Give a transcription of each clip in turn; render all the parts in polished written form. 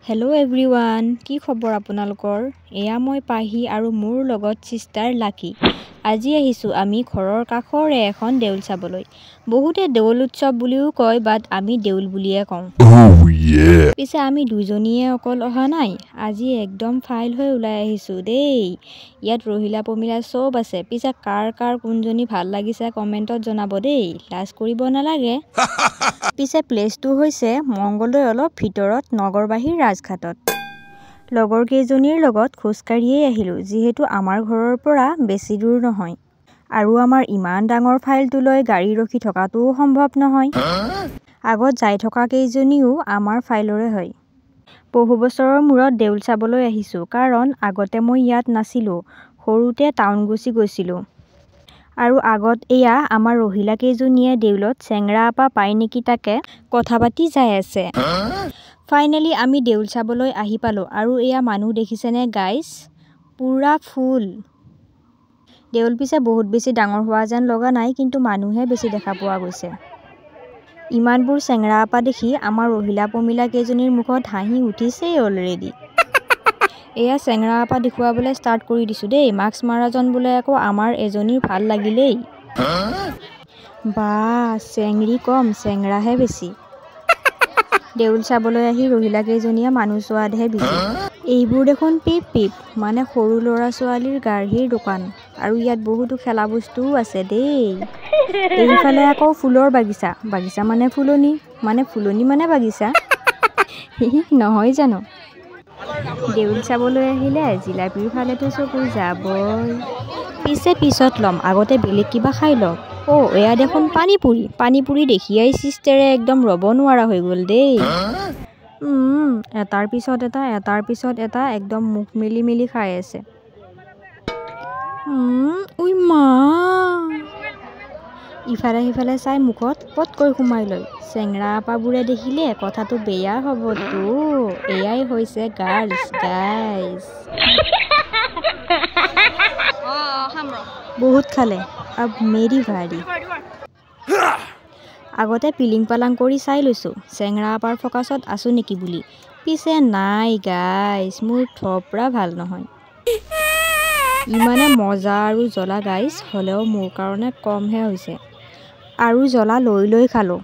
Hello' everyone, কি খবৰ আপোনালোকৰ? এয়া মই পাহি আৰু মোৰ লগত চিষ্টাৰ লাকি। আজি আহিছোঁ আমি ঘৰৰ কাষৰে এখন দেউল চাবলৈ। বহুতে দেউল উৎসৱ বুলিও কয়, বাট আমি দেউল বুলিয়ে কওঁ। পিছে আমি দুজনীয়ে অকল অহা নাই, আজি একদম ফাইল হৈ ওলাই আহিছোঁ দেই। ইয়াত ৰহিলা পমিলা চব আছে। পিছে কাৰ কোনজনী ভাল লাগিছে কমেণ্টত জনাব দেই, লাজ কৰিব নালাগে। পিছে প্লেচটো হৈছে মংগলদৈ অলপ ভিতৰত, নগৰবাহীৰ ৰাজঘাটত। লগৰ কেইজনীৰ লগত খোজকাঢ়িয়েই আহিলোঁ, যিহেতু আমাৰ ঘৰৰ পৰা বেছি দূৰ নহয়। আৰু আমাৰ ইমান ডাঙৰ ফাইলটোলৈ গাড়ী ৰখি থকাটোও সম্ভৱ নহয়। আগত যাই থকা কেইজনীও আমাৰ ফাইলৰে হয়। বহু বছৰৰ মূৰত দেউল চাবলৈ আহিছোঁ, কাৰণ আগতে মই ইয়াত নাছিলোঁ, সৰুতে টাউন গুচি গৈছিলোঁ। আৰু আগত এয়া আমাৰ ৰহিলা কেইজনীয়ে দেউলত চেংৰা আপা পায় নেকি তাকে কথা পাতি যাই আছে। ফাইনেলি আমি দেউল চাবলৈ আহি পালোঁ, আৰু এয়া মানুহ দেখিছেনে গাইজ, পুৰা ফুল। দেউল পিছে বহুত বেছি ডাঙৰ হোৱা যেন লগা নাই, কিন্তু মানুহে বেছি দেখা পোৱা গৈছে। ইমানবোৰ চেংৰা আপা দেখি আমাৰ ৰহিলা পমিলা কেইজনীৰ মুখত হাঁহি উঠিছেই অলৰেডি। এয়া চেংৰা আপা দেখুৱাবলৈ ষ্টাৰ্ট কৰি দিছোঁ দেই। মাস্ক মাৰাজন বোলে আকৌ আমাৰ এজনীৰ ভাল লাগিলেই। বা চেংৰি কম, চেংৰাহে বেছি। দেউল চাবলৈ আহি ৰহিলা কেইজনীয়ে মানুহ চোৱাতহে বিজি। এইবোৰ দেখোন পিপ পিপ, মানে সৰু ল'ৰা ছোৱালীৰ গাড়ীৰ দোকান। আৰু ইয়াত বহুতো খেলা বস্তুও আছে দেই। এইফালে আকৌ ফুলৰ বাগিচা, বাগিচা মানে ফুলনি, মানে ফুলনি মানে বাগিচা। নহয় জানো? দেউল চাবলৈ আহিলে জিলাপিৰ ফালেতো চকু যাবই। পিছত ল'ম, আগতে বেলেগ কিবা খাই লওঁ। এয়া দেখোন পানীপুৰি দেখিয়াই চিষ্টাৰে একদম ৰ'ব নোৱাৰা হৈ গ'ল দেই। এটাৰ পিছত এটা একদম মুখ মেলি খাই আছে। উই মা! ইফালে সিফালে চাই মুখত পটকৈ সোমাই লয়। চেংৰা আপাবোৰে দেখিলে কথাটো বেয়া হ'বতো। এয়াই হৈছে গাৰ্লছ গাইজ। বহুত খালে, আব মেৰি ভাৰী। আগতে পিলিং পালাং কৰি চাই লৈছোঁ চেংৰা আপাৰ ফকাছত আছোঁ নেকি বুলি। পিছে নাই গাইজ, মোৰ থপৰা ভাল নহয়। ইমানে মজা আৰু জ্বলা গাইজ, হ'লেও মোৰ কাৰণে কমহে হৈছে। আৰু জ্বলা লৈ খালোঁ।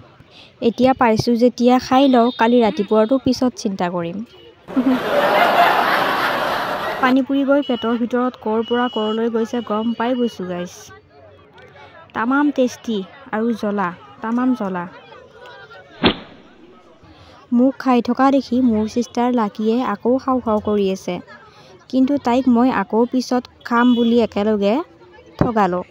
এতিয়া পাইছোঁ যেতিয়া খাই লওঁ, কালি ৰাতিপুৱাৰটো পিছত চিন্তা কৰিম। পানীপুৰি গৈ পেটৰ ভিতৰত ক'ৰ পৰা ক'ৰলৈ গৈছে গম পাই গৈছোঁ গাইজ। তামাম টেষ্টি আৰু জ্বলা, তামাম জ্বলা। মোক খাই থকা দেখি মোৰ চিষ্টাৰ লাকিয়ে আকৌ খাওঁ কৰি আছে, কিন্তু তাইক মই আকৌ পিছত খাম বুলি একেলগে ঠগালোঁ।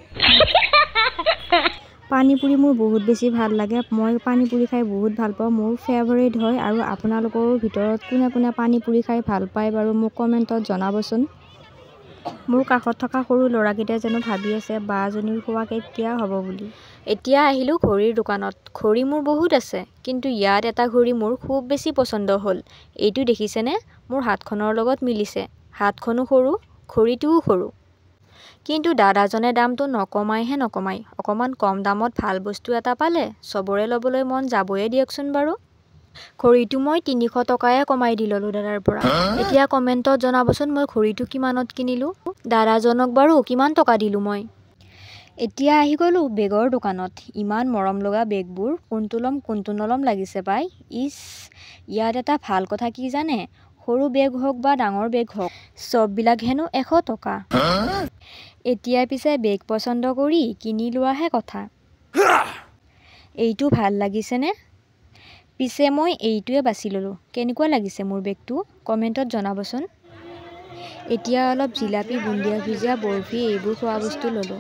পানীপুৰি মোৰ বহুত বেছি ভাল লাগে। মই পানীপুৰি খাই বহুত ভাল পাওঁ, মোৰ ফেভাৰিট হয়। আৰু আপোনালোকৰো ভিতৰত কোনে পানীপুৰি খাই ভাল পায় বাৰু মোক কমেণ্টত জনাবচোন। মোৰ কাষত থকা সৰু ল'ৰাকেইটাই জানো ভাবি আছে বাজনীৰ খোৱা কেতিয়া হ'ব বুলি। এতিয়া আহিলোঁ ঘড়ীৰ দোকানত। ঘড়ী মোৰ বহুত আছে, কিন্তু ইয়াত এটা ঘড়ী মোৰ খুব বেছি পচন্দ হ'ল। এইটো দেখিছেনে? মোৰ হাতখনৰ লগত মিলিছে। হাতখনো সৰু, ঘড়ীটোও সৰু। কিন্তু দাদাজনে দামটো নকমাই। অকণমান কম দামত ভাল বস্তু এটা পালে চবৰে ল'বলৈ মন যাবয়ে দিয়কচোন বাৰু। ঘড়ীটো মই 300 টকায়ে কমাই দি ল'লোঁ দাদাৰ পৰা। এতিয়া কমেণ্টত জনাবচোন মই ঘড়ীটো কিমানত কিনিলোঁ, দাদাজনক বাৰু কিমান টকা দিলোঁ মই। এতিয়া আহি গ'লোঁ বেগৰ দোকানত। ইমান মৰম লগা বেগবোৰ, কোনটো নলম লাগিছে পাই। ইয়াত এটা ভাল কথা কি জানে? সৰু বেগ হওক বা ডাঙৰ বেগ হওক, চববিলাক হেনো 100 টকা। এতিয়া পিছে বেগ পচন্দ কৰি কিনি লোৱাহে কথা। এইটো ভাল লাগিছেনে? পিছে মই এইটোৱে বাছি ল'লোঁ। কেনেকুৱা লাগিছে মোৰ বেগটো কমেণ্টত জনাবচোন। এতিয়া অলপ জিলাপি, বুন্দিয়া ভুজিয়া, বৰফি এইবোৰ খোৱা বস্তু ল'লোঁ।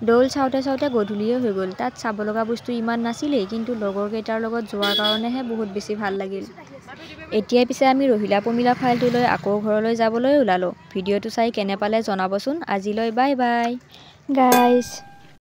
দৌল চাওঁতে গধূলিয়ে হৈ গ'ল। তাত চাব লগা বস্তু ইমান নাছিলেই, কিন্তু লগৰ কেইটাৰ লগত যোৱাৰ কাৰণেহে বহুত বেছি ভাল লাগিল। এতিয়া পিছে আমি ৰহিলা পমিলা ফাইলটোলৈ আকৌ ঘৰলৈ যাবলৈ ওলালোঁ। ভিডিঅ'টো চাই কেনে পালে জনাবচোন। আজিলৈ বাই বাই গাইজ।